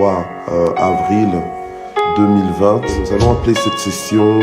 23 avril 2020. Nous allons appeler cette session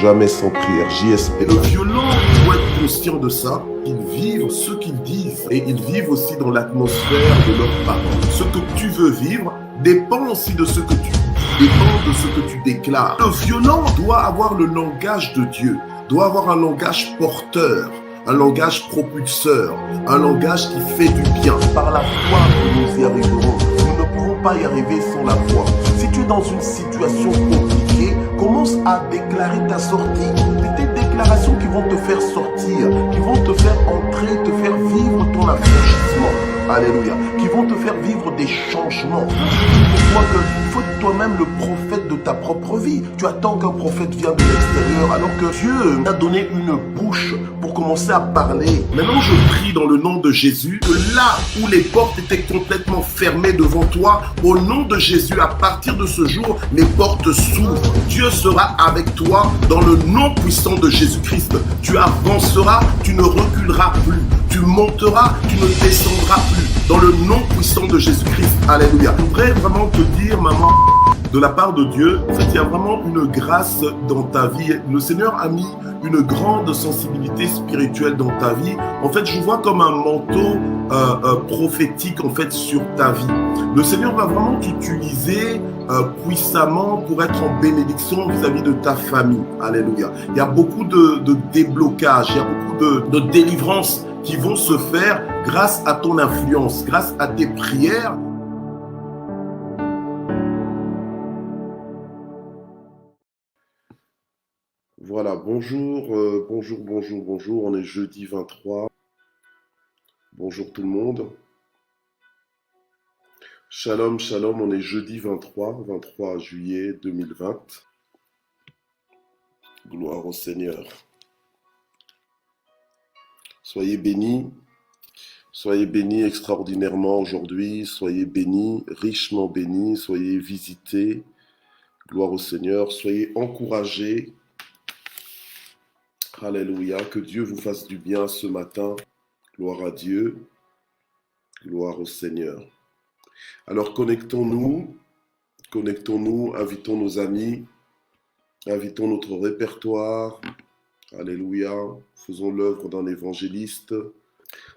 Jamais sans prière, JSP. Le violent doit être conscient de ça. Ils vivent ce qu'ils disent et ils vivent aussi dans l'atmosphère de leurs parents. Ce que tu veux vivre dépend aussi de ce que tu dépend de ce que tu déclares. Le violent doit avoir le langage de Dieu, doit avoir un langage porteur, un langage propulseur, un langage qui fait du bien. Par la foi, nous y arriverons. Nous ne pouvons pas y arriver sans la foi. Si tu es dans une situation compliquée, commence à déclarer ta sortie. C'est tes déclarations qui vont te faire sortir, qui vont te faire entrer, te faire vivre ton affranchissement. Alléluia. Qui vont te faire vivre des changements. Je crois qu'il faut être toi-même le prophète de ta propre vie. Tu attends qu'un prophète vienne de l'extérieur alors que Dieu t'a donné une bouche pour commencer à parler. Maintenant, je prie dans le nom de Jésus que là où les portes étaient complètement fermées devant toi, au nom de Jésus, à partir de ce jour, les portes s'ouvrent. Dieu sera avec toi dans le nom puissant de Jésus-Christ. Tu avanceras, tu ne reculeras plus. Tu monteras, tu ne descendras plus. Dans le nom puissant de Jésus-Christ. Alléluia. Je voudrais vraiment te dire, maman, de la part de Dieu, en fait, il y a vraiment une grâce dans ta vie. Le Seigneur a mis une grande sensibilité spirituelle dans ta vie. En fait, je vois comme un manteau prophétique, en fait, sur ta vie. Le Seigneur va vraiment t'utiliser puissamment pour être en bénédiction vis-à-vis de ta famille. Alléluia. Il y a beaucoup de déblocage, il y a beaucoup de délivrance qui vont se faire grâce à ton influence, grâce à tes prières. Voilà, bonjour, bonjour, on est jeudi 23. Bonjour tout le monde. Shalom, shalom, on est jeudi 23 juillet 2020. Gloire au Seigneur. Soyez bénis extraordinairement aujourd'hui, soyez bénis, richement bénis, soyez visités, gloire au Seigneur, soyez encouragés. Alléluia, que Dieu vous fasse du bien ce matin. Gloire à Dieu, gloire au Seigneur. Alors connectons-nous, invitons nos amis, invitons notre répertoire. Alléluia, faisons l'œuvre d'un évangéliste.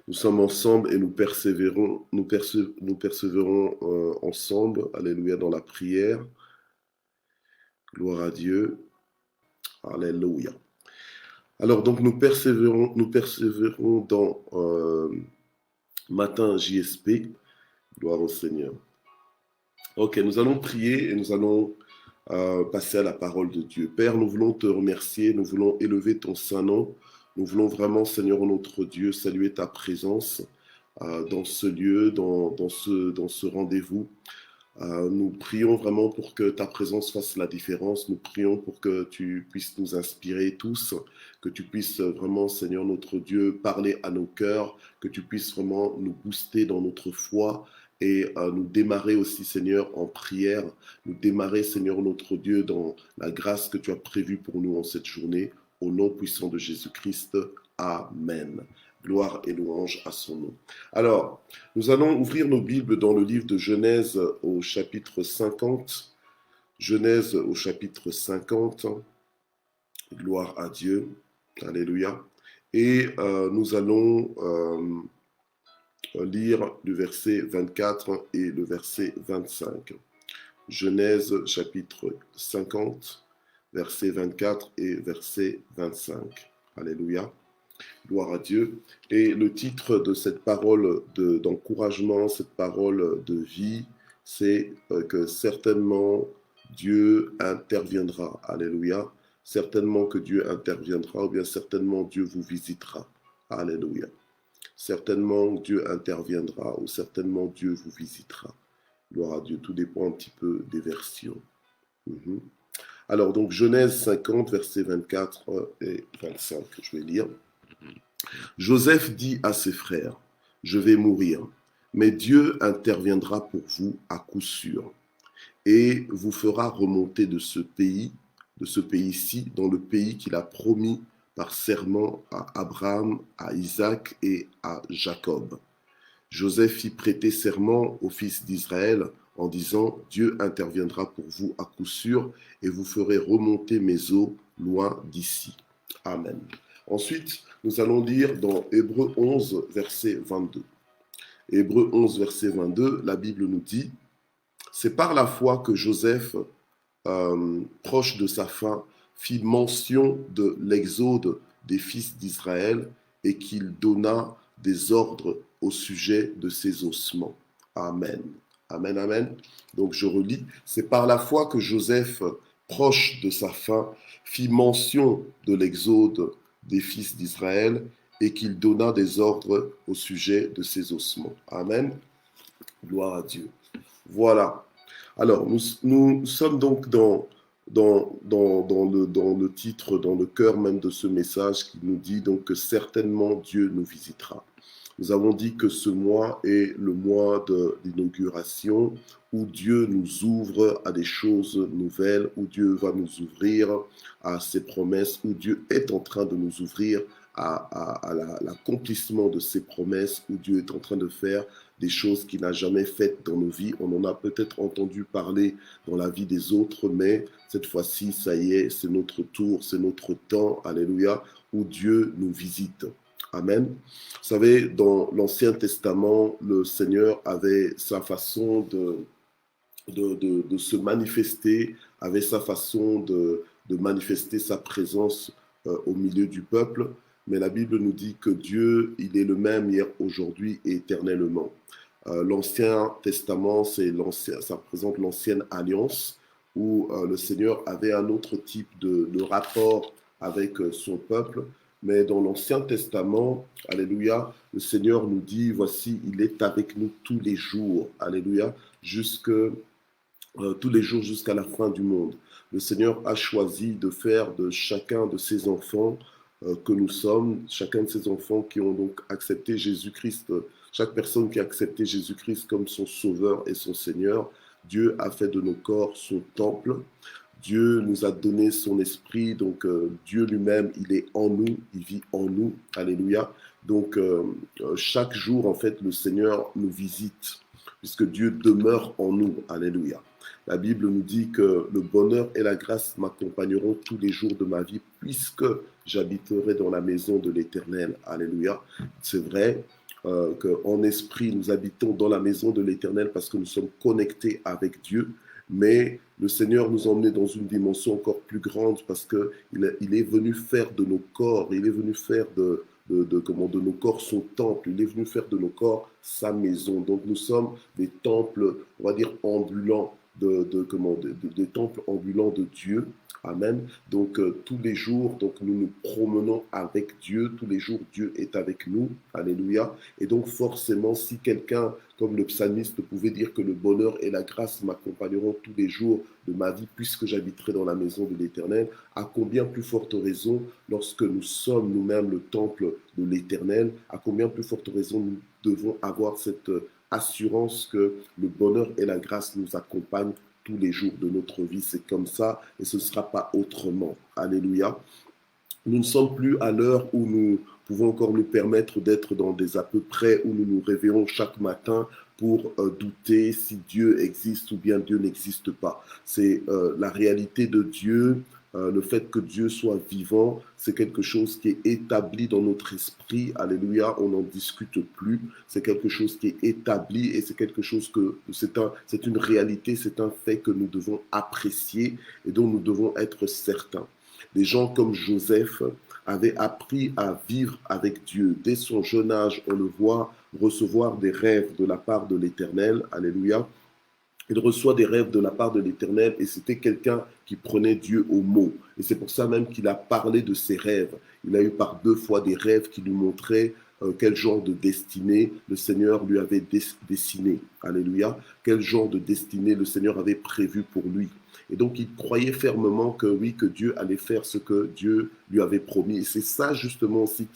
Nous sommes ensemble et nous persévérons ensemble. Alléluia, dans la prière. Gloire à Dieu. Alléluia. Alors, donc, nous persévérons dans Matin JSP. Gloire au Seigneur. Ok, nous allons prier et nous allons passer à la parole de Dieu. Père, nous voulons te remercier, nous voulons élever ton saint nom. Nous voulons vraiment, Seigneur notre Dieu, saluer ta présence dans ce lieu, dans ce rendez-vous. Nous prions vraiment pour que ta présence fasse la différence. Nous prions pour que tu puisses nous inspirer tous, que tu puisses vraiment, Seigneur notre Dieu, parler à nos cœurs, que tu puisses vraiment nous booster dans notre foi et nous démarrer aussi, Seigneur, en prière, nous démarrer, Seigneur notre Dieu, dans la grâce que tu as prévue pour nous en cette journée, au nom puissant de Jésus-Christ. Amen. Gloire et louange à son nom. Alors, nous allons ouvrir nos Bibles dans le livre de Genèse au chapitre 50. Genèse au chapitre 50. Gloire à Dieu. Alléluia. Et nous allons lire le verset 24 et le verset 25. Genèse chapitre 50, verset 24 et verset 25. Alléluia. Gloire à Dieu. Et le titre de cette parole d'encouragement, cette parole de vie, c'est que certainement Dieu interviendra. Alléluia. Certainement que Dieu interviendra, ou bien certainement Dieu vous visitera. Alléluia. Certainement Dieu interviendra, ou certainement Dieu vous visitera. Gloire à Dieu. Tout dépend un petit peu des versions. Alors, donc, Genèse 50, versets 24 et 25, je vais lire. Joseph dit à ses frères, « Je vais mourir, mais Dieu interviendra pour vous à coup sûr, et vous fera remonter de ce pays-ci, dans le pays qu'il a promis par serment à Abraham, à Isaac et à Jacob. » Joseph fit prêter serment aux fils d'Israël en disant « Dieu interviendra pour vous à coup sûr et vous ferez remonter mes eaux loin d'ici. » Amen. Ensuite, nous allons lire dans Hébreux 11, verset 22. Hébreux 11, verset 22, la Bible nous dit « C'est par la foi que Joseph, proche de sa fin, fit mention de l'exode des fils d'Israël et qu'il donna des ordres au sujet de ses ossements. » Amen. Amen, amen. Donc je relis. C'est par la foi que Joseph, proche de sa fin, fit mention de l'exode des fils d'Israël et qu'il donna des ordres au sujet de ses ossements. Amen. Gloire à Dieu. Voilà. Alors, nous sommes donc dans le titre, dans le cœur même de ce message qui nous dit donc que certainement Dieu nous visitera. Nous avons dit que ce mois est le mois de l'inauguration où Dieu nous ouvre à des choses nouvelles, où Dieu va nous ouvrir à ses promesses, où Dieu est en train de nous ouvrir à l'accomplissement de ses promesses, où Dieu est en train de faire des choses qu'il n'a jamais faites dans nos vies. On en a peut-être entendu parler dans la vie des autres, mais cette fois-ci, ça y est, c'est notre tour, c'est notre temps, alléluia, où Dieu nous visite. Amen. Vous savez, dans l'Ancien Testament, le Seigneur avait sa façon de se manifester, avait sa façon de manifester sa présence au milieu du peuple. Mais la Bible nous dit que Dieu, il est le même hier, aujourd'hui et éternellement. L'Ancien Testament, ça représente l'ancienne alliance où le Seigneur avait un autre type de rapport avec son peuple. Mais dans l'Ancien Testament, alléluia, le Seigneur nous dit, voici, il est avec nous tous les jours, alléluia, tous les jours jusqu'à la fin du monde. Le Seigneur a choisi de faire de chacun de ses enfants que nous sommes, chacun de ses enfants qui ont donc accepté Jésus-Christ, chaque personne qui a accepté Jésus-Christ comme son Sauveur et son Seigneur, Dieu a fait de nos corps son temple. Dieu nous a donné son esprit, donc Dieu lui-même, il est en nous, il vit en nous, alléluia. Donc chaque jour, en fait, le Seigneur nous visite, puisque Dieu demeure en nous, alléluia. La Bible nous dit que le bonheur et la grâce m'accompagneront tous les jours de ma vie, puisque j'habiterai dans la maison de l'Éternel, alléluia. C'est vrai qu'en esprit, nous habitons dans la maison de l'Éternel parce que nous sommes connectés avec Dieu. Mais le Seigneur nous a emmenés dans une dimension encore plus grande parce qu'il est venu faire de nos corps, il est venu faire de nos corps son temple, il est venu faire de nos corps sa maison. Donc nous sommes des temples, on va dire, ambulants, des temples ambulants de Dieu. Amen. Donc tous les jours, donc nous nous promenons avec Dieu. Tous les jours, Dieu est avec nous. Alléluia. Et donc forcément, si quelqu'un, comme le psalmiste, pouvait dire que le bonheur et la grâce m'accompagneront tous les jours de ma vie, puisque j'habiterai dans la maison de l'Éternel, à combien plus forte raison, lorsque nous sommes nous-mêmes le temple de l'Éternel, à combien plus forte raison nous devons avoir cette assurance que le bonheur et la grâce nous accompagnent tous les jours de notre vie. C'est comme ça et ce ne sera pas autrement. Alléluia. Nous ne sommes plus à l'heure où nous pouvons encore nous permettre d'être dans des à peu près où nous nous réveillons chaque matin pour douter si Dieu existe ou bien Dieu n'existe pas. C'est la réalité de Dieu. Le fait que Dieu soit vivant, c'est quelque chose qui est établi dans notre esprit. Alléluia, on n'en discute plus. C'est quelque chose qui est établi et c'est quelque chose c'est une réalité, c'est un fait que nous devons apprécier et dont nous devons être certains. Des gens comme Joseph avaient appris à vivre avec Dieu. Dès son jeune âge, on le voit recevoir des rêves de la part de l'Éternel. Alléluia. Il reçoit des rêves de la part de l'Éternel et c'était quelqu'un qui prenait Dieu au mot. Et c'est pour ça même qu'il a parlé de ses rêves. Il a eu par 2 fois des rêves qui lui montraient quel genre de destinée le Seigneur lui avait dessiné. Alléluia. Quel genre de destinée le Seigneur avait prévu pour lui. Et donc il croyait fermement que oui, que Dieu allait faire ce que Dieu lui avait promis. Et c'est ça justement aussi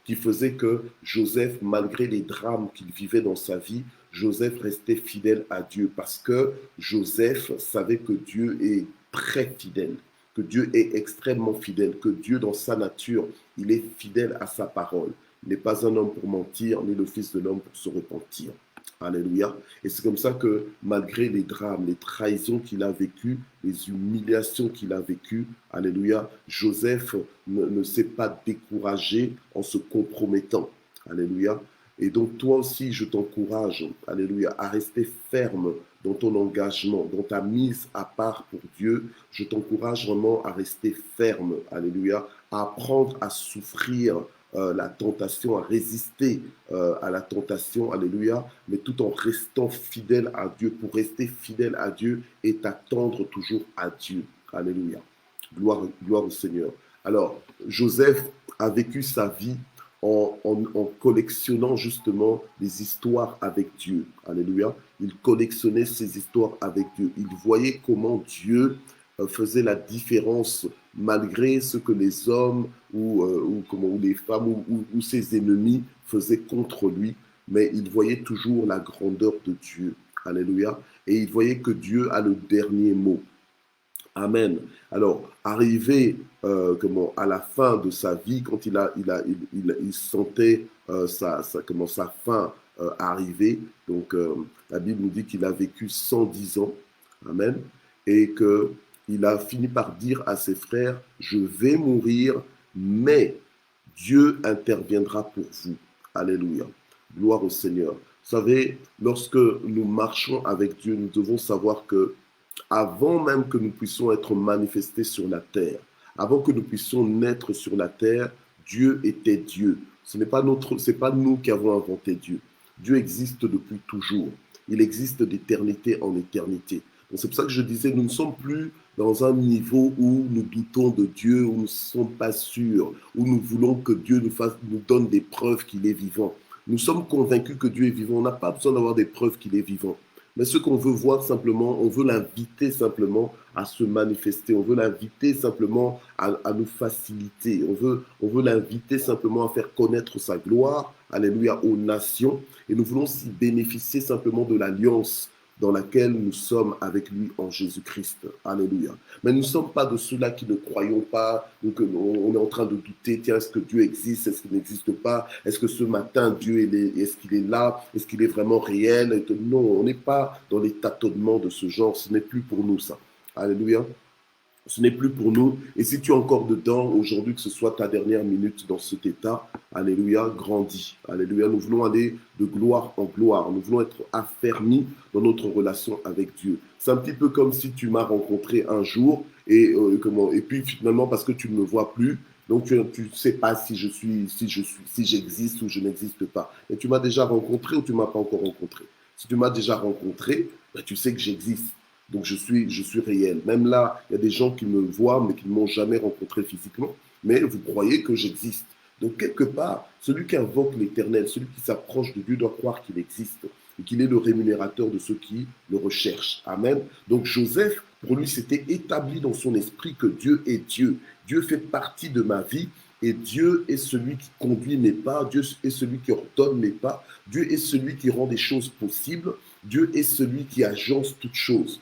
qui faisait que Joseph, malgré les drames qu'il vivait dans sa vie, Joseph restait fidèle à Dieu parce que Joseph savait que Dieu est très fidèle, que Dieu est extrêmement fidèle, que Dieu dans sa nature, il est fidèle à sa parole. Il n'est pas un homme pour mentir, ni le fils de l'homme pour se repentir. Alléluia. Et c'est comme ça que malgré les drames, les trahisons qu'il a vécues, les humiliations qu'il a vécues, Alléluia, Joseph ne s'est pas découragé en se compromettant. Alléluia. Et donc toi aussi, je t'encourage, Alléluia, à rester ferme dans ton engagement, dans ta mise à part pour Dieu. Je t'encourage vraiment à rester ferme, Alléluia, à apprendre à souffrir la tentation, à résister à la tentation, Alléluia, mais tout en restant fidèle à Dieu. Pour rester fidèle à Dieu et t'attendre toujours à Dieu. Alléluia. Gloire au Seigneur. Alors, Joseph a vécu sa vie en collectionnant justement les histoires avec Dieu. Alléluia. Il collectionnait ces histoires avec Dieu. Il voyait comment Dieu faisait la différence malgré ce que les hommes ou les femmes ou ses ennemis faisaient contre lui. Mais il voyait toujours la grandeur de Dieu. Alléluia. Et il voyait que Dieu a le dernier mot. Amen. Alors, arrivé à la fin de sa vie, quand il sentait sa fin arriver, donc la Bible nous dit qu'il a vécu 110 ans, amen, et qu'il a fini par dire à ses frères, je vais mourir, mais Dieu interviendra pour vous. Alléluia. Gloire au Seigneur. Vous savez, lorsque nous marchons avec Dieu, nous devons savoir que avant même que nous puissions être manifestés sur la terre, avant que nous puissions naître sur la terre, Dieu était Dieu. Ce n'est pas nous qui avons inventé Dieu. Dieu existe depuis toujours. Il existe d'éternité en éternité. C'est pour ça que je disais, nous ne sommes plus dans un niveau où nous doutons de Dieu, où nous ne sommes pas sûrs, où nous voulons que Dieu nous donne des preuves qu'il est vivant. Nous sommes convaincus que Dieu est vivant. On n'a pas besoin d'avoir des preuves qu'il est vivant. Mais ce qu'on veut voir simplement, on veut l'inviter simplement à se manifester. On veut l'inviter simplement à nous faciliter. On veut l'inviter simplement à faire connaître sa gloire, alléluia, aux nations. Et nous voulons s'y bénéficier simplement de l'alliance dans laquelle nous sommes avec lui en Jésus-Christ. Alléluia. Mais nous ne sommes pas de ceux-là qui ne croyons pas, donc on est en train de douter, tiens, est-ce que Dieu existe, est-ce qu'il n'existe pas, est-ce que ce matin, Dieu, est-ce qu'il est là, est-ce qu'il est vraiment réel? Non, on n'est pas dans les tâtonnements de ce genre, ce n'est plus pour nous ça. Alléluia. Ce n'est plus pour nous. Et si tu es encore dedans aujourd'hui, que ce soit ta dernière minute dans cet état, alléluia, grandis. Alléluia, nous voulons aller de gloire en gloire. Nous voulons être affermis dans notre relation avec Dieu. C'est un petit peu comme si tu m'as rencontré un jour et puis finalement, parce que tu ne me vois plus, donc tu ne sais pas si j'existe ou je n'existe pas. Et tu m'as déjà rencontré ou tu ne m'as pas encore rencontré. Si tu m'as déjà rencontré, ben, tu sais que j'existe. Donc, je suis réel. Même là, il y a des gens qui me voient, mais qui ne m'ont jamais rencontré physiquement. Mais vous croyez que j'existe. Donc, quelque part, celui qui invoque l'Éternel, celui qui s'approche de Dieu doit croire qu'il existe et qu'il est le rémunérateur de ceux qui le recherchent. Amen. Donc, Joseph, pour lui, c'était établi dans son esprit que Dieu est Dieu. Dieu fait partie de ma vie. Et Dieu est celui qui conduit mes pas, Dieu est celui qui ordonne mes pas, Dieu est celui qui rend des choses possibles, Dieu est celui qui agence toutes choses.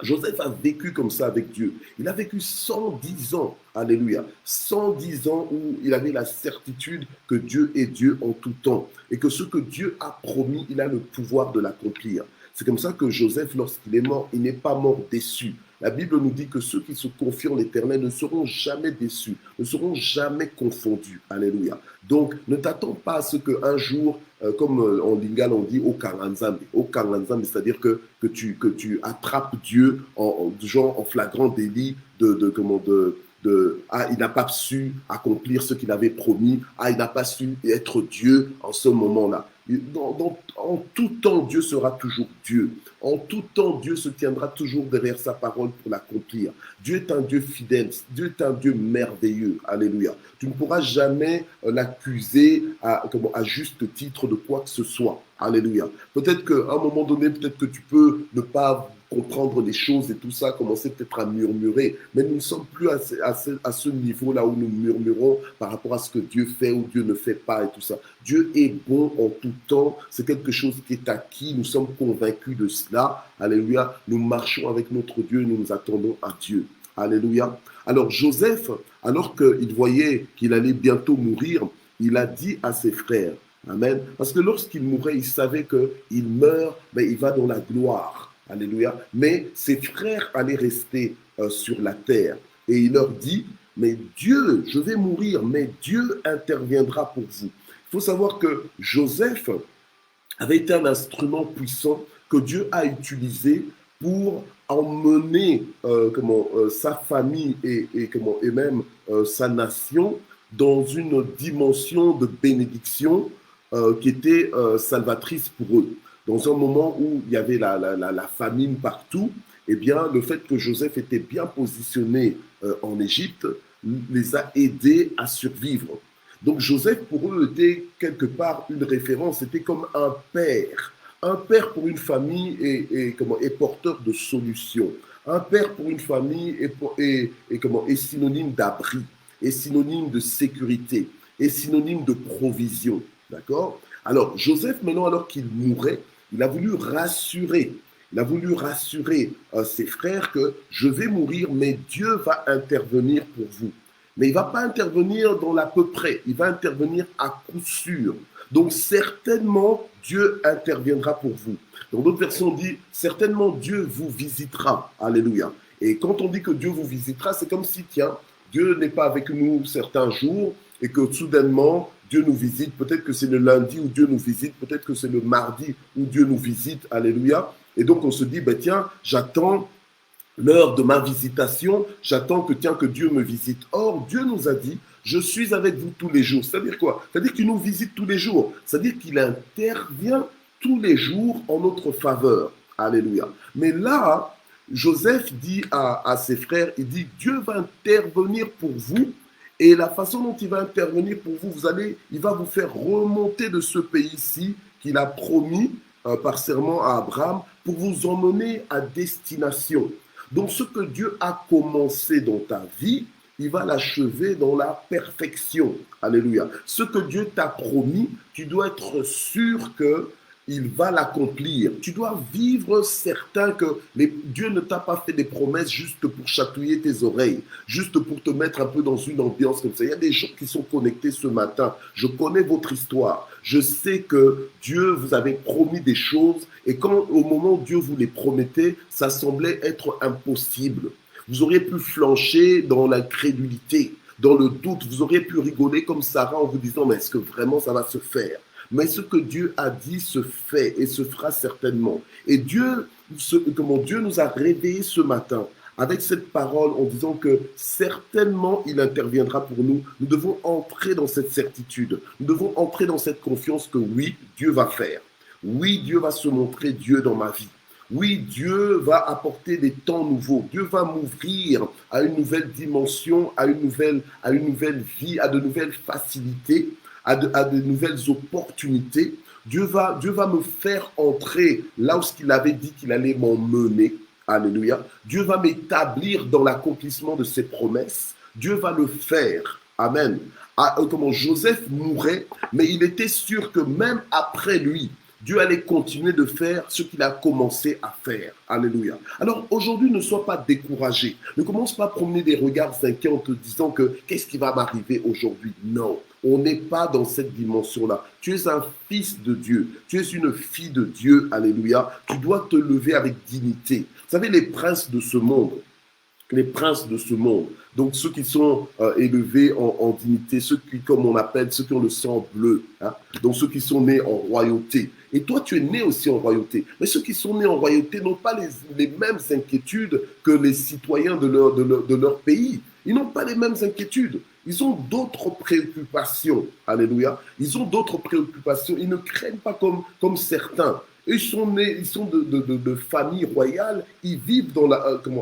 Joseph a vécu comme ça avec Dieu. Il a vécu 110 ans, alléluia, 110 ans où il avait la certitude que Dieu est Dieu en tout temps et que ce que Dieu a promis, il a le pouvoir de l'accomplir. C'est comme ça que Joseph, lorsqu'il est mort, il n'est pas mort déçu. La Bible nous dit que ceux qui se confient en l'Éternel ne seront jamais déçus, ne seront jamais confondus. Alléluia. Donc, ne t'attends pas à ce qu'un jour, comme en lingala on dit, au Karanzambe, c'est-à-dire que tu attrapes Dieu en flagrant délit il n'a pas su accomplir ce qu'il avait promis, il n'a pas su être Dieu en ce moment-là. En tout temps, Dieu sera toujours Dieu. En tout temps, Dieu se tiendra toujours derrière sa parole pour l'accomplir. Dieu est un Dieu fidèle. Dieu est un Dieu merveilleux. Alléluia. Tu ne pourras jamais l'accuser à juste titre de quoi que ce soit. Alléluia. Peut-être qu'à un moment donné, peut-être que tu peux ne pas comprendre les choses et tout ça, commencer peut-être à murmurer. Mais nous ne sommes plus à ce niveau-là où nous murmurons par rapport à ce que Dieu fait ou Dieu ne fait pas et tout ça. Dieu est bon en tout temps. C'est quelque chose qui est acquis. Nous sommes convaincus de cela. Alléluia. Nous marchons avec notre Dieu et nous nous attendons à Dieu. Alléluia. Alors Joseph, alors qu'il voyait qu'il allait bientôt mourir, il a dit à ses frères, Amen. Parce que lorsqu'il mourait, il savait qu'il meurt, mais il va dans la gloire. Alléluia. Mais ses frères allaient rester sur la terre. Et il leur dit, mais Dieu, je vais mourir, mais Dieu interviendra pour vous. Il faut savoir que Joseph avait été un instrument puissant que Dieu a utilisé pour emmener sa famille et même sa nation dans une dimension de bénédiction qui était salvatrice pour eux. Dans un moment où il y avait la famine partout, eh bien, le fait que Joseph était bien positionné en Égypte les a aidés à survivre. Donc Joseph, pour eux, était quelque part une référence, c'était comme un père. Un père pour une famille est porteur de solutions. Un père pour une famille est synonyme d'abri, est synonyme de sécurité, est synonyme de provision. D'accord? Alors, Joseph, maintenant, alors qu'il mourait, il a voulu rassurer. Il a voulu rassurer ses frères que je vais mourir, mais Dieu va intervenir pour vous. Mais il ne va pas intervenir dans l'à peu près, il va intervenir à coup sûr. Donc certainement, Dieu interviendra pour vous. Dans d'autres versions, on dit certainement Dieu vous visitera. Alléluia. Et quand on dit que Dieu vous visitera, c'est comme si, tiens, Dieu n'est pas avec nous certains jours et que soudainement, Dieu nous visite. Peut-être que c'est le lundi où Dieu nous visite, peut-être que c'est le mardi où Dieu nous visite. Alléluia. Et donc on se dit, ben, tiens, j'attends l'heure de ma visitation, j'attends que Dieu me visite. Or, Dieu nous a dit, je suis avec vous tous les jours. C'est-à-dire quoi? C'est-à-dire qu'il nous visite tous les jours. C'est-à-dire qu'il intervient tous les jours en notre faveur. Alléluia. Mais là, Joseph dit à ses frères, il dit, Dieu va intervenir pour vous. Et la façon dont il va intervenir pour vous, il va vous faire remonter de ce pays-ci qu'il a promis par serment à Abraham pour vous emmener à destination. Donc, ce que Dieu a commencé dans ta vie, il va l'achever dans la perfection. Alléluia. Ce que Dieu t'a promis, tu dois être sûr qu'il va l'accomplir. Tu dois vivre certain que Dieu ne t'a pas fait des promesses juste pour chatouiller tes oreilles, juste pour te mettre un peu dans une ambiance comme ça. Il y a des gens qui sont connectés ce matin. Je connais votre histoire. Je sais que Dieu vous avait promis des choses et quand au moment où Dieu vous les promettait, ça semblait être impossible. Vous auriez pu flancher dans l'incrédulité, dans le doute. Vous auriez pu rigoler comme Sarah en vous disant « mais est-ce que vraiment ça va se faire ?» Mais ce que Dieu a dit se fait et se fera certainement. Et Dieu nous a réveillés ce matin avec cette parole en disant que certainement il interviendra pour nous. Nous devons entrer dans cette certitude. Nous devons entrer dans cette confiance que oui, Dieu va faire. Oui, Dieu va se montrer Dieu dans ma vie. Oui, Dieu va apporter des temps nouveaux. Dieu va m'ouvrir à une nouvelle dimension, à une nouvelle vie, à de nouvelles facilités, à de nouvelles opportunités. Dieu va me faire entrer là où il avait dit qu'il allait m'emmener. Alléluia. Dieu va m'établir dans l'accomplissement de ses promesses. Dieu va le faire. Amen. Comment Joseph mourait, mais il était sûr que même après lui, Dieu allait continuer de faire ce qu'il a commencé à faire. Alléluia. Alors aujourd'hui, ne sois pas découragé. Ne commence pas à promener des regards inquiets en te disant que qu'est-ce qui va m'arriver aujourd'hui? Non, on n'est pas dans cette dimension-là. Tu es un fils de Dieu. Tu es une fille de Dieu. Alléluia. Tu dois te lever avec dignité. Vous savez, les princes de ce monde, donc ceux qui sont élevés en dignité, ceux qui, comme on appelle, ceux qui ont le sang bleu, hein, donc ceux qui sont nés en royauté. Et toi, tu es né aussi en royauté. Mais ceux qui sont nés en royauté n'ont pas les mêmes inquiétudes que les citoyens de leur pays. Ils n'ont pas les mêmes inquiétudes. Ils ont d'autres préoccupations. Alléluia. Ils ont d'autres préoccupations. Ils ne craignent pas comme certains. Ils sont nés, ils sont de familles royales, ils vivent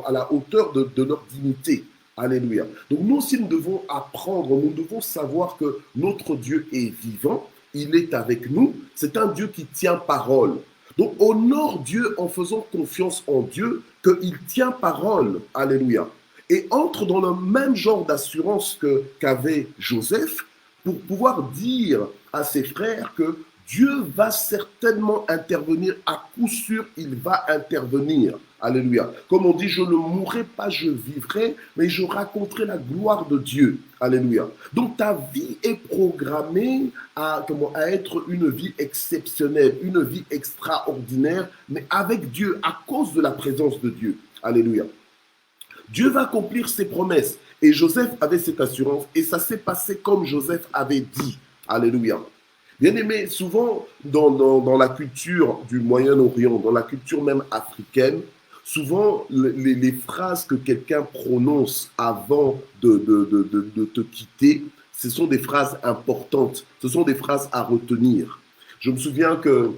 à la hauteur de leur dignité. Alléluia. Donc nous aussi, nous devons apprendre, nous devons savoir que notre Dieu est vivant, il est avec nous, c'est un Dieu qui tient parole. Donc honore Dieu en faisant confiance en Dieu qu'il tient parole. Alléluia. Et entre dans le même genre d'assurance qu'avait Joseph pour pouvoir dire à ses frères que Dieu va certainement intervenir, à coup sûr, il va intervenir. Alléluia. Comme on dit, je ne mourrai pas, je vivrai, mais je raconterai la gloire de Dieu. Alléluia. Donc ta vie est programmée à être une vie exceptionnelle, une vie extraordinaire, mais avec Dieu, à cause de la présence de Dieu. Alléluia. Dieu va accomplir ses promesses. Et Joseph avait cette assurance et ça s'est passé comme Joseph avait dit. Alléluia. Bien aimé, souvent dans la culture du Moyen-Orient, dans la culture même africaine, souvent les phrases que quelqu'un prononce avant de te quitter, ce sont des phrases importantes, ce sont des phrases à retenir. Je me souviens que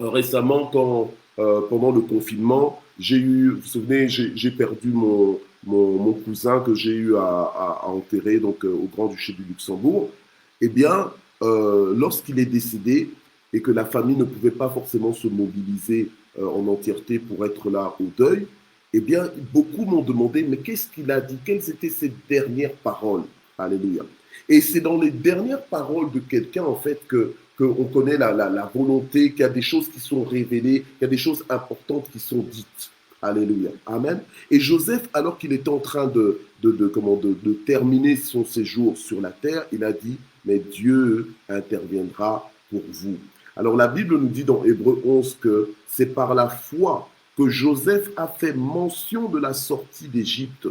récemment, pendant le confinement, vous vous souvenez, j'ai perdu mon cousin que j'ai eu à enterrer donc, au Grand-Duché du Luxembourg. Eh bien, lorsqu'il est décédé et que la famille ne pouvait pas forcément se mobiliser en entièreté pour être là au deuil, eh bien, beaucoup m'ont demandé, mais qu'est-ce qu'il a dit? Quelles étaient ses dernières paroles? Alléluia. Et c'est dans les dernières paroles de quelqu'un, en fait, qu'on connaît la volonté, qu'il y a des choses qui sont révélées, qu'il y a des choses importantes qui sont dites. Alléluia. Amen. Et Joseph, alors qu'il était en train de terminer son séjour sur la terre, il a dit, mais Dieu interviendra pour vous. Alors la Bible nous dit dans Hébreux 11 que c'est par la foi que Joseph a fait mention de la sortie d'Égypte,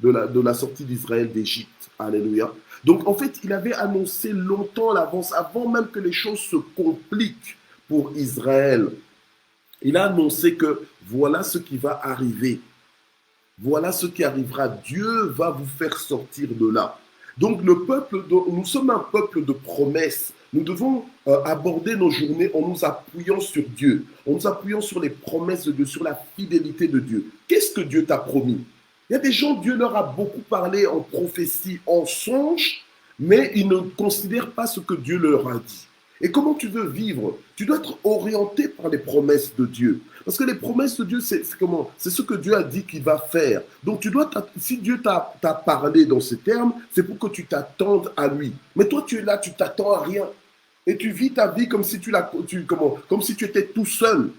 de la sortie d'Israël d'Égypte. Alléluia. Donc en fait, il avait annoncé longtemps à l'avance, avant même que les choses se compliquent pour Israël. Il a annoncé que voilà ce qui va arriver. Voilà ce qui arrivera. Dieu va vous faire sortir de là. Donc nous sommes un peuple de promesses. Nous devons aborder nos journées en nous appuyant sur Dieu, en nous appuyant sur les promesses de Dieu, sur la fidélité de Dieu. Qu'est-ce que Dieu t'a promis? Il y a des gens, Dieu leur a beaucoup parlé en prophétie, en songe, mais ils ne considèrent pas ce que Dieu leur a dit. Et comment tu veux vivre? Tu dois être orienté par les promesses de Dieu. Parce que les promesses de Dieu, c'est comment? C'est ce que Dieu a dit qu'il va faire. Donc tu dois, si Dieu t'a parlé dans ces termes, c'est pour que tu t'attendes à lui. Mais toi, tu es là, tu t'attends à rien. Et tu vis ta vie comme si comme si tu étais tout seul,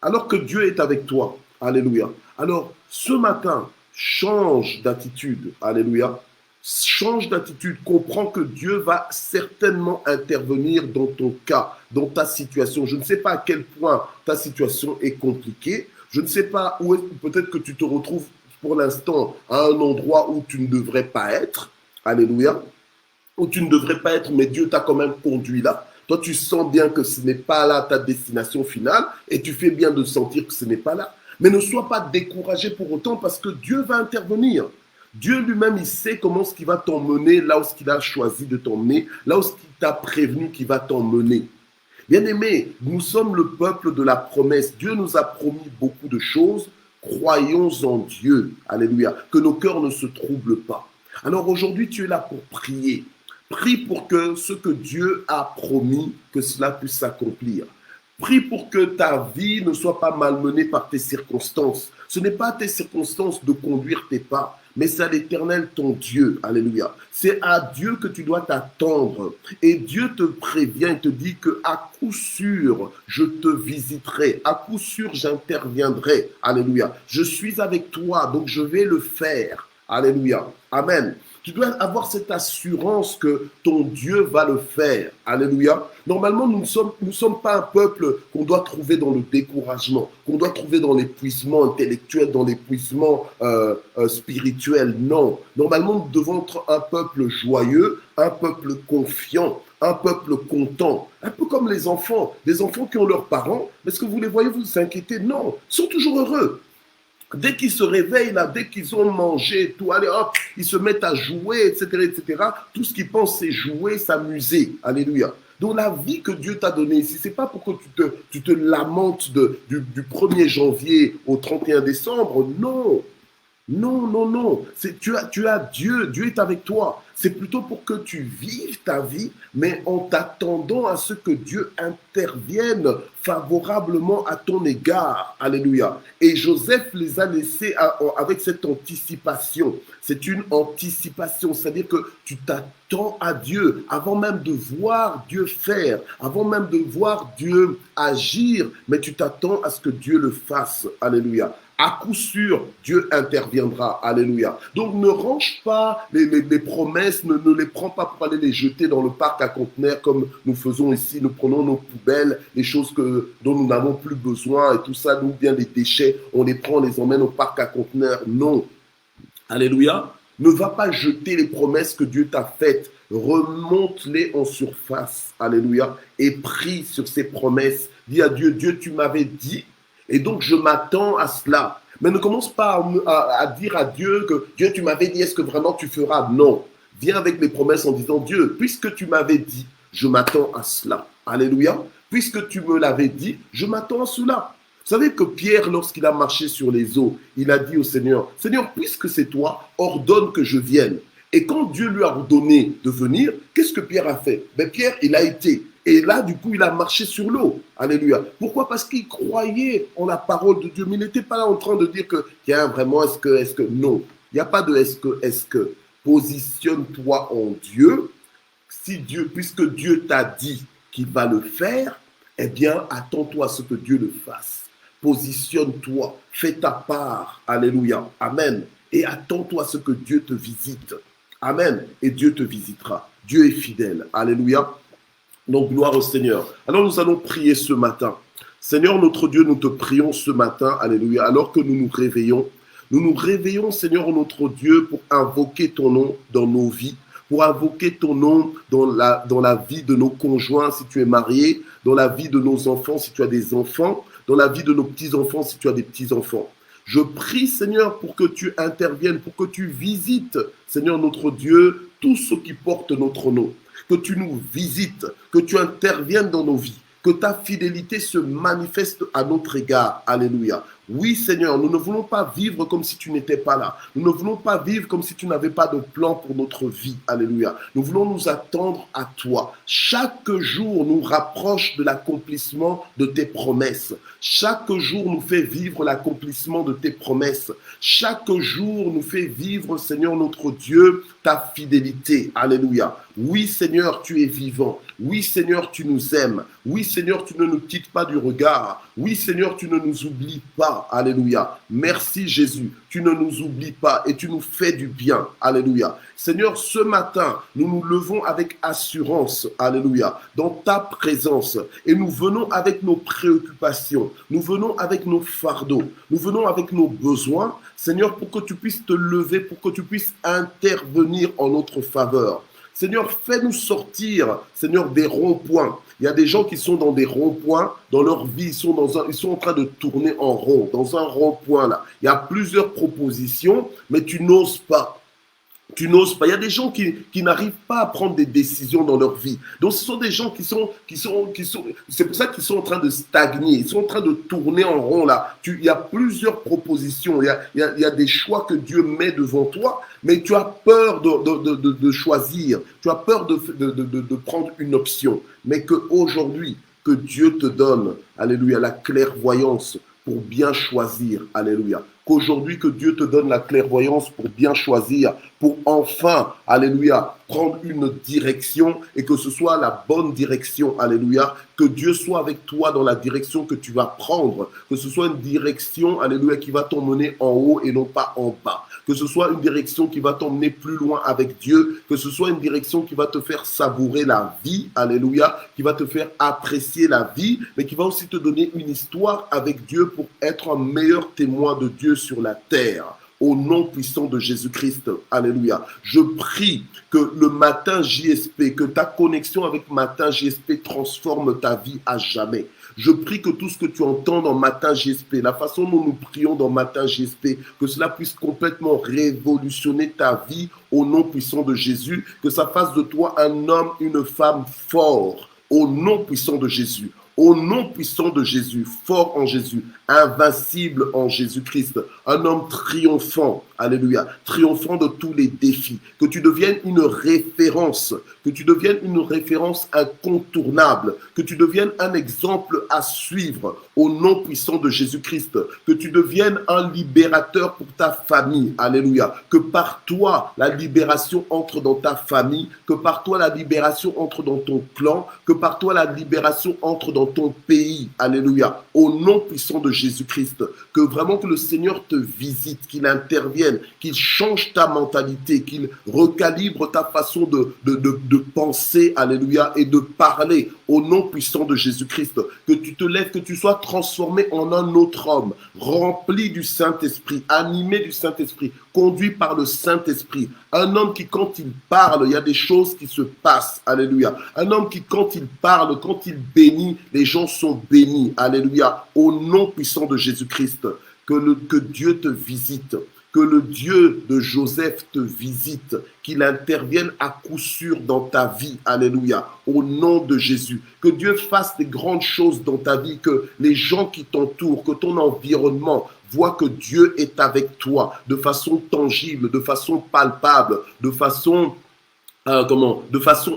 alors que Dieu est avec toi. Alléluia. Alors, ce matin, change d'attitude. Alléluia. Change d'attitude. Comprends que Dieu va certainement intervenir dans ton cas, dans ta situation. Je ne sais pas à quel point ta situation est compliquée. Je ne sais pas où peut-être que tu te retrouves pour l'instant à un endroit où tu ne devrais pas être. Alléluia. Où tu ne devrais pas être, mais Dieu t'a quand même conduit là. Toi, tu sens bien que ce n'est pas là ta destination finale et tu fais bien de sentir que ce n'est pas là. Mais ne sois pas découragé pour autant parce que Dieu va intervenir. Dieu lui-même, il sait comment ce qui va t'emmener là où ce qu'il a choisi de t'emmener, là où ce qu'il t'a prévenu qu'il va t'emmener. Bien-aimés, nous sommes le peuple de la promesse. Dieu nous a promis beaucoup de choses. Croyons en Dieu. Alléluia. Que nos cœurs ne se troublent pas. Alors aujourd'hui, tu es là pour prier. Prie pour que ce que Dieu a promis, que cela puisse s'accomplir. Prie pour que ta vie ne soit pas malmenée par tes circonstances. Ce n'est pas à tes circonstances de conduire tes pas, mais c'est à l'Éternel ton Dieu. Alléluia. C'est à Dieu que tu dois t'attendre. Et Dieu te prévient et te dit que à coup sûr, je te visiterai. À coup sûr, j'interviendrai. Alléluia. Je suis avec toi, donc je vais le faire. Alléluia. Amen. Tu dois avoir cette assurance que ton Dieu va le faire. Alléluia. Normalement, nous ne sommes pas un peuple qu'on doit trouver dans le découragement, qu'on doit trouver dans l'épuisement intellectuel, dans l'épuisement spirituel. Non. Normalement, nous devons être un peuple joyeux, un peuple confiant, un peuple content. Un peu comme les enfants. Des enfants qui ont leurs parents. Est-ce que vous les voyez, vous vous inquiétez? Non. Ils sont toujours heureux. Dès qu'ils se réveillent, là, dès qu'ils ont mangé, tout, allez, hop, ils se mettent à jouer, etc., etc. Tout ce qu'ils pensent, c'est jouer, s'amuser. Alléluia. Donc la vie que Dieu t'a donnée ici, c'est pas pour que tu te lamentes du 1er janvier au 31 décembre. Non. Non, non, non. Tu as Dieu. Dieu est avec toi. C'est plutôt pour que tu vives ta vie, mais en t'attendant à ce que Dieu intervienne favorablement à ton égard. Alléluia. Et Joseph les a laissés avec cette anticipation. C'est une anticipation, c'est-à-dire que tu t'attends à Dieu avant même de voir Dieu faire, avant même de voir Dieu agir, mais tu t'attends à ce que Dieu le fasse. Alléluia. à coup sûr, Dieu interviendra. Alléluia. Donc ne range pas les promesses, ne les prends pas pour aller les jeter dans le parc à conteneurs comme nous faisons ici. Nous prenons nos poubelles, les choses dont nous n'avons plus besoin et tout ça, nous bien les déchets, on les prend, on les emmène au parc à conteneurs. Non. Alléluia. Ne va pas jeter les promesses que Dieu t'a faites. Remonte-les en surface. Alléluia. Et prie sur ces promesses. Dis à Dieu, Dieu, tu m'avais dit, et donc je m'attends à cela. Mais ne commence pas à dire à Dieu que Dieu, tu m'avais dit, est-ce que vraiment tu feras? Non. Viens avec les promesses en disant, Dieu, puisque tu m'avais dit, je m'attends à cela. Alléluia. Puisque tu me l'avais dit, je m'attends à cela. Vous savez que Pierre, lorsqu'il a marché sur les eaux, il a dit au Seigneur, Seigneur, puisque c'est toi, ordonne que je vienne. Et quand Dieu lui a ordonné de venir, qu'est-ce que Pierre a fait? Pierre, il a été. Et là, du coup, il a marché sur l'eau. Alléluia. Pourquoi? Parce qu'il croyait en la parole de Dieu. Mais il n'était pas là en train de dire que, tiens, vraiment, est-ce que, non. Il n'y a pas de est-ce que. Positionne-toi en Dieu. Si Dieu, puisque Dieu t'a dit qu'il va le faire, eh bien, attends-toi à ce que Dieu le fasse. Positionne-toi, fais ta part. Alléluia. Amen. Et attends-toi à ce que Dieu te visite. Amen. Et Dieu te visitera. Dieu est fidèle. Alléluia. Donc, gloire au Seigneur. Alors, nous allons prier ce matin. Seigneur, notre Dieu, nous te prions ce matin. Alléluia. Alors que nous nous réveillons, Seigneur, notre Dieu, pour invoquer ton nom dans nos vies, pour invoquer ton nom dans la vie de nos conjoints si tu es marié, dans la vie de nos enfants si tu as des enfants, dans la vie de nos petits-enfants si tu as des petits-enfants. Je prie, Seigneur, pour que tu interviennes, pour que tu visites, Seigneur, notre Dieu, tous ceux qui portent notre nom. Que tu nous visites, que tu interviennes dans nos vies, que ta fidélité se manifeste à notre égard. Alléluia. Oui, Seigneur, nous ne voulons pas vivre comme si tu n'étais pas là. Nous ne voulons pas vivre comme si tu n'avais pas de plan pour notre vie. Alléluia. Nous voulons nous attendre à toi. Chaque jour nous rapproche de l'accomplissement de tes promesses. Chaque jour nous fait vivre l'accomplissement de tes promesses. Chaque jour nous fait vivre, Seigneur notre Dieu, ta fidélité. Alléluia. Oui, Seigneur, tu es vivant. Oui, Seigneur, tu nous aimes. Oui, Seigneur, tu ne nous quittes pas du regard. Oui, Seigneur, tu ne nous oublies pas. Alléluia. Merci, Jésus. Tu ne nous oublies pas et tu nous fais du bien. Alléluia. Seigneur, ce matin, nous nous levons avec assurance. Alléluia. Dans ta présence. Et nous venons avec nos préoccupations. Nous venons avec nos fardeaux. Nous venons avec nos besoins. Seigneur, pour que tu puisses te lever, pour que tu puisses intervenir en notre faveur. Seigneur, fais-nous sortir, Seigneur, des ronds-points. Il y a des gens qui sont dans des ronds-points, dans leur vie, ils sont en train de tourner en rond, dans un rond-point là. Il y a plusieurs propositions, mais tu n'oses pas. Tu n'oses pas. Il y a des gens qui n'arrivent pas à prendre des décisions dans leur vie. Donc, ce sont des gens qui sont c'est pour ça qu'ils sont en train de stagner. Ils sont en train de tourner en rond là. Il y a plusieurs propositions. Il y a des choix que Dieu met devant toi, mais tu as peur de choisir. Tu as peur de prendre une option. Mais qu'aujourd'hui, que Dieu te donne, alléluia, la clairvoyance pour bien choisir. Alléluia. Qu'aujourd'hui, que Dieu te donne la clairvoyance pour bien choisir, pour enfin, alléluia, prendre une direction et que ce soit la bonne direction, alléluia. Que Dieu soit avec toi dans la direction que tu vas prendre, que ce soit une direction, alléluia, qui va t'emmener en haut et non pas en bas. Que ce soit une direction qui va t'emmener plus loin avec Dieu, que ce soit une direction qui va te faire savourer la vie, alléluia, qui va te faire apprécier la vie, mais qui va aussi te donner une histoire avec Dieu pour être un meilleur témoin de Dieu sur la terre. Au nom puissant de Jésus-Christ, alléluia. Je prie que le matin JSP, que ta connexion avec matin JSP transforme ta vie à jamais. Je prie que tout ce que tu entends dans Matin JSP, la façon dont nous prions dans Matin JSP, que cela puisse complètement révolutionner ta vie au nom puissant de Jésus, que ça fasse de toi un homme, une femme fort, au nom puissant de Jésus. Au nom puissant de Jésus, fort en Jésus, invincible en Jésus-Christ, un homme triomphant, alléluia, triomphant de tous les défis, que tu deviennes une référence incontournable, que tu deviennes un exemple à suivre au nom puissant de Jésus-Christ, que tu deviennes un libérateur pour ta famille, alléluia, que par toi la libération entre dans ta famille, que par toi la libération entre dans ton clan, que par toi la libération entre dans ton pays, alléluia, au nom puissant de Jésus-Christ, que vraiment que le Seigneur te visite, qu'il intervienne, qu'il change ta mentalité, qu'il recalibre ta façon de penser, alléluia, et de parler au nom puissant de Jésus-Christ, que tu te lèves, que tu sois transformé en un autre homme, rempli du Saint-Esprit, animé du Saint-Esprit, conduit par le Saint-Esprit, un homme qui quand il parle, il y a des choses qui se passent, alléluia, un homme qui quand il parle, quand il bénit, les gens sont bénis, alléluia, au nom puissant de Jésus-Christ, que Dieu te visite, que le Dieu de Joseph te visite, qu'il intervienne à coup sûr dans ta vie, alléluia, au nom de Jésus, que Dieu fasse des grandes choses dans ta vie, que les gens qui t'entourent, que ton environnement voient que Dieu est avec toi de façon tangible, de façon palpable, de façon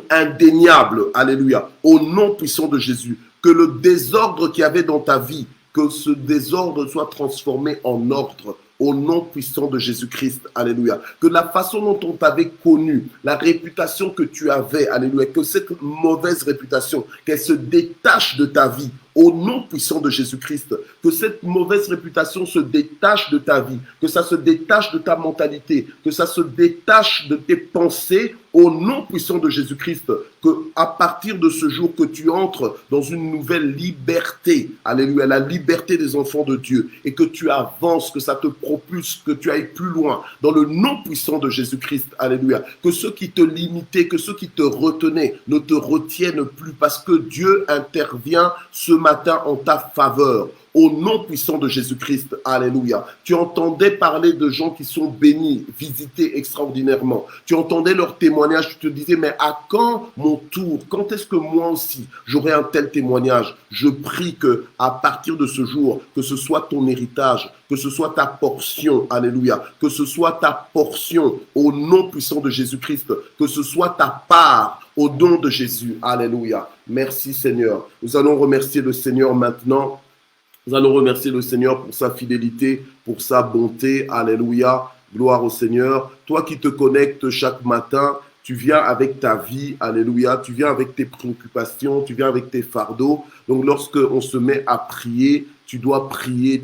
indéniable, alléluia, au nom puissant de Jésus, que le désordre qu'il y avait dans ta vie, que ce désordre soit transformé en ordre, au nom puissant de Jésus-Christ, alléluia. Que la façon dont on t'avait connu, la réputation que tu avais, alléluia, que cette mauvaise réputation, qu'elle se détache de ta vie, au nom puissant de Jésus-Christ, que cette mauvaise réputation se détache de ta vie, que ça se détache de ta mentalité, que ça se détache de tes pensées, au nom puissant de Jésus-Christ, que à partir de ce jour que tu entres dans une nouvelle liberté, alléluia, la liberté des enfants de Dieu, et que tu avances, que ça te propulse, que tu ailles plus loin, dans le nom puissant de Jésus-Christ, alléluia, que ceux qui te limitaient, que ceux qui te retenaient, ne te retiennent plus, parce que Dieu intervient ce matin en ta faveur, au nom puissant de Jésus-Christ, alléluia. Tu entendais parler de gens qui sont bénis, visités extraordinairement. Tu entendais leurs témoignages, tu te disais, mais à quand mon tour? Quand est-ce que moi aussi j'aurai un tel témoignage? Je prie que à partir de ce jour, que ce soit ton héritage, que ce soit ta portion, alléluia, que ce soit ta portion au nom puissant de Jésus-Christ, que ce soit ta part au nom de Jésus, alléluia. Merci Seigneur. Nous allons remercier le Seigneur maintenant. Nous allons remercier le Seigneur pour sa fidélité, pour sa bonté. Alléluia. Gloire au Seigneur. Toi qui te connectes chaque matin, tu viens avec ta vie. Alléluia. Tu viens avec tes préoccupations, tu viens avec tes fardeaux. Donc lorsqu'on se met à prier, tu dois prier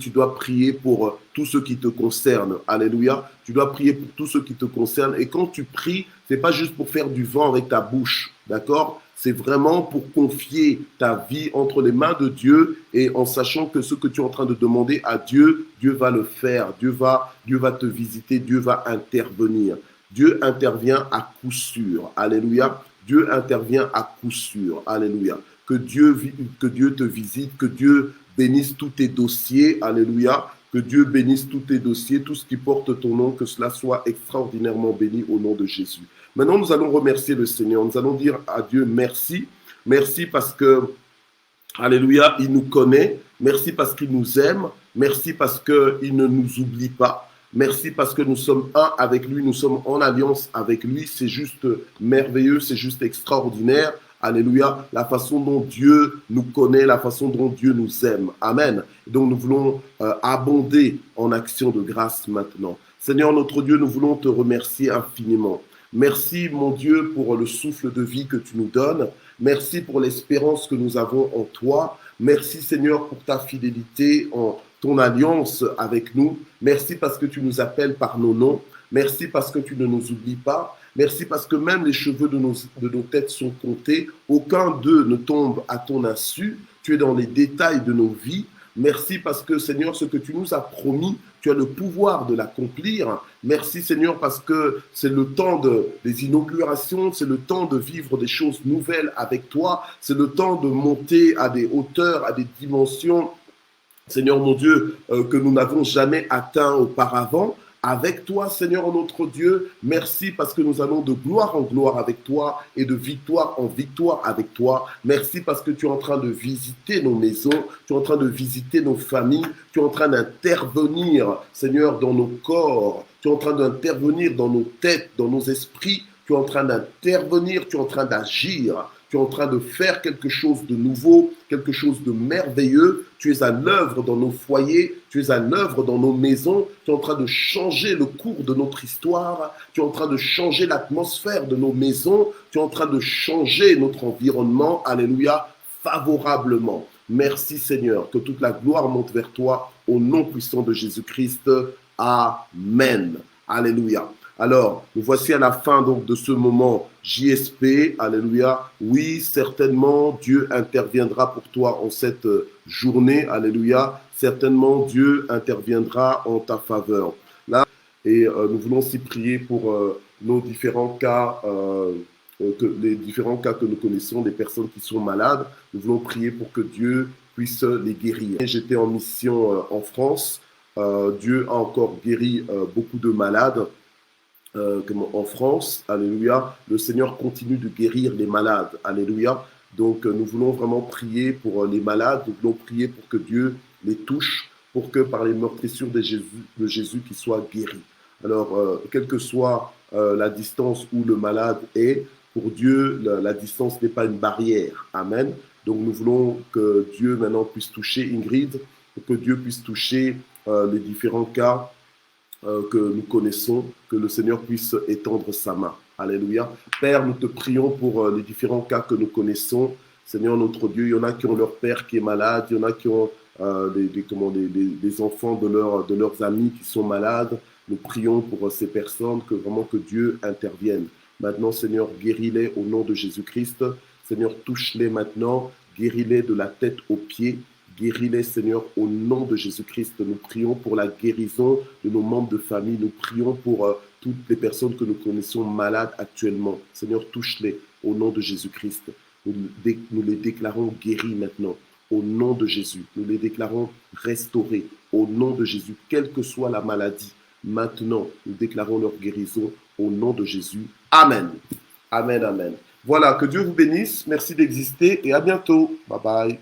pour tout ce qui te concerne. Alléluia. Tu dois prier pour tout ce qui te concerne. Et quand tu pries, c'est pas juste pour faire du vent avec ta bouche. D'accord? C'est vraiment pour confier ta vie entre les mains de Dieu et en sachant que ce que tu es en train de demander à Dieu, Dieu va le faire. Dieu va te visiter, Dieu va intervenir. Dieu intervient à coup sûr. Alléluia. Dieu intervient à coup sûr. Alléluia. Que Dieu te visite, que Dieu bénisse tous tes dossiers. Alléluia. Que Dieu bénisse tous tes dossiers, tout ce qui porte ton nom, que cela soit extraordinairement béni au nom de Jésus. Maintenant, nous allons remercier le Seigneur. Nous allons dire à Dieu merci. Merci parce que, alléluia, il nous connaît. Merci parce qu'il nous aime. Merci parce qu'il ne nous oublie pas. Merci parce que nous sommes un avec lui. Nous sommes en alliance avec lui. C'est juste merveilleux. C'est juste extraordinaire. Alléluia, la façon dont Dieu nous connaît, la façon dont Dieu nous aime. Amen. Donc nous voulons abonder en action de grâce maintenant. Seigneur notre Dieu, nous voulons te remercier infiniment. Merci mon Dieu pour le souffle de vie que tu nous donnes. Merci pour l'espérance que nous avons en toi. Merci Seigneur pour ta fidélité, en ton alliance avec nous. Merci parce que tu nous appelles par nos noms. Merci parce que tu ne nous oublies pas. Merci parce que même les cheveux de nos têtes sont comptés. Aucun d'eux ne tombe à ton insu. Tu es dans les détails de nos vies. Merci parce que, Seigneur, ce que tu nous as promis, tu as le pouvoir de l'accomplir. Merci, Seigneur, parce que c'est le temps des inaugurations, c'est le temps de vivre des choses nouvelles avec toi. C'est le temps de monter à des hauteurs, à des dimensions, Seigneur mon Dieu, que nous n'avons jamais atteint auparavant. Avec toi, Seigneur notre Dieu, merci parce que nous allons de gloire en gloire avec toi et de victoire en victoire avec toi. Merci parce que tu es en train de visiter nos maisons, tu es en train de visiter nos familles, tu es en train d'intervenir, Seigneur, dans nos corps, tu es en train d'intervenir dans nos têtes, dans nos esprits, tu es en train d'intervenir, tu es en train d'agir. Tu es en train de faire quelque chose de nouveau, quelque chose de merveilleux. Tu es à l'œuvre dans nos foyers, tu es à l'œuvre dans nos maisons. Tu es en train de changer le cours de notre histoire. Tu es en train de changer l'atmosphère de nos maisons. Tu es en train de changer notre environnement, alléluia, favorablement. Merci Seigneur, que toute la gloire monte vers toi au nom puissant de Jésus-Christ. Amen. Alléluia. Alors, nous voici à la fin donc de ce moment JSP. Alléluia. Oui, certainement, Dieu interviendra pour toi en cette journée. Alléluia. Certainement, Dieu interviendra en ta faveur. Là, et nous voulons aussi prier pour nos différents cas, les différents cas que nous connaissons, des personnes qui sont malades. Nous voulons prier pour que Dieu puisse les guérir. J'étais en mission en France. Dieu a encore guéri beaucoup de malades en France. Alléluia. Le Seigneur continue de guérir les malades. Alléluia. Donc, nous voulons vraiment prier pour les malades. Nous voulons prier pour que Dieu les touche, pour que par les meurtrissures de Jésus qu'ils soient guéris. Alors, quelle que soit la distance où le malade est, pour Dieu, la distance n'est pas une barrière. Amen. Donc, nous voulons que Dieu maintenant puisse toucher Ingrid, que Dieu puisse toucher les différents cas que nous connaissons, que le Seigneur puisse étendre sa main. Alléluia. Père, nous te prions pour les différents cas que nous connaissons. Seigneur notre Dieu, il y en a qui ont leur père qui est malade, il y en a qui ont des enfants de leurs amis qui sont malades. Nous prions pour ces personnes, que vraiment que Dieu intervienne. Maintenant, Seigneur, guéris-les au nom de Jésus-Christ. Seigneur, touche-les maintenant, guéris-les de la tête aux pieds. Guéris-les, Seigneur, au nom de Jésus-Christ. Nous prions pour la guérison de nos membres de famille. Nous prions pour toutes les personnes que nous connaissons malades actuellement. Seigneur, touche-les au nom de Jésus-Christ. Nous les déclarons guéris maintenant, au nom de Jésus. Nous les déclarons restaurés, au nom de Jésus, quelle que soit la maladie. Maintenant, nous déclarons leur guérison au nom de Jésus. Amen. Amen, amen. Voilà, que Dieu vous bénisse. Merci d'exister et à bientôt. Bye bye.